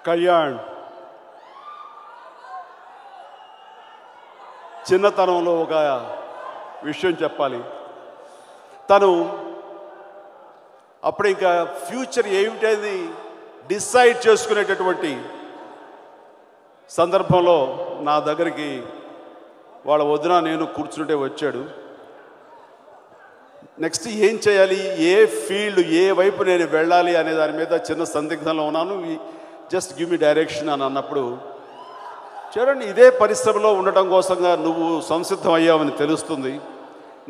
కళ్యాణ్ చిన్నతనంలో ఒక విషయం చెప్పాలి. తను అప్పుడు ఇంకా ఫ్యూచర్ ఏమిటది డిసైడ్ చేసుకునేటటువంటి సందర్భంలో నా దగ్గరికి వాళ్ళ వదిన నేను కూర్చుంటే వచ్చాడు. నెక్స్ట్ ఏం చేయాలి, ఏ ఫీల్డ్, ఏ వైపు నేను వెళ్ళాలి అనే దాని మీద చిన్న సందిగ్ధంలో ఉన్నాను. జస్ట్ గివ్ మీ డైరెక్షన్ అని అన్నప్పుడు, చూడండి ఇదే పరిశ్రమలో ఉండటం కోసంగా నువ్వు సంసిద్ధం అయ్యావని తెలుస్తుంది.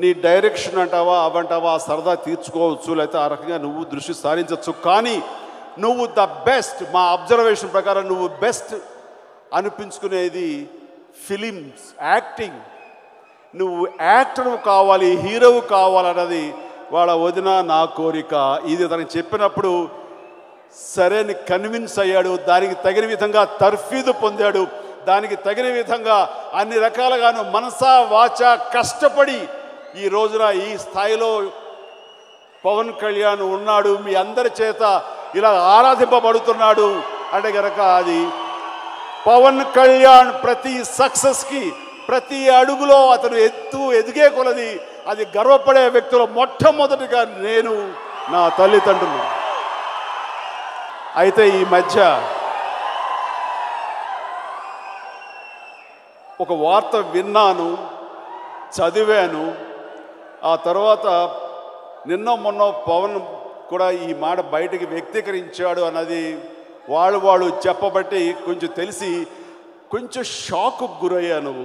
నీ డైరెక్షన్ అంటావా అవంటావా ఆ సరదా తీర్చుకోవచ్చు, లేకపోతే ఆ రకంగా నువ్వు దృష్టి సారించవచ్చు. కానీ నువ్వు ద బెస్ట్, మా అబ్జర్వేషన్ ప్రకారం నువ్వు బెస్ట్ అనిపించుకునేది ఫిలిమ్స్, యాక్టింగ్. నువ్వు యాక్టర్ కావాలి, హీరోవు కావాలన్నది వాళ్ళ వదిన నా కోరిక. ఇది తనకు చెప్పినప్పుడు సరే అని కన్విన్స్ అయ్యాడు. దానికి తగిన విధంగా తర్ఫీదు పొందాడు. దానికి తగిన విధంగా అన్ని రకాలుగాను మనసా వాచా కష్టపడి ఈ రోజున ఈ స్థాయిలో పవన్ కళ్యాణ్ ఉన్నాడు. మీ అందరి చేత ఇలా ఆరాధింపబడుతున్నాడు అంటే కనుక అది పవన్ కళ్యాణ్ ప్రతి సక్సెస్కి, ప్రతి అడుగులో అతను ఎదిగే కొలది అది గర్వపడే వ్యక్తులు మొట్టమొదటిగా నేను, నా తల్లిదండ్రులు. అయితే ఈ మధ్య ఒక వార్త విన్నాను, చదివాను. ఆ తర్వాత నిన్న మొన్న పవన్ కూడా ఈ మాట బయటికి వ్యక్తీకరించాడు అన్నది వాళ్ళు చెప్పబట్టి కొంచెం తెలిసి కొంచెం షాక్కు గురయ్యాను.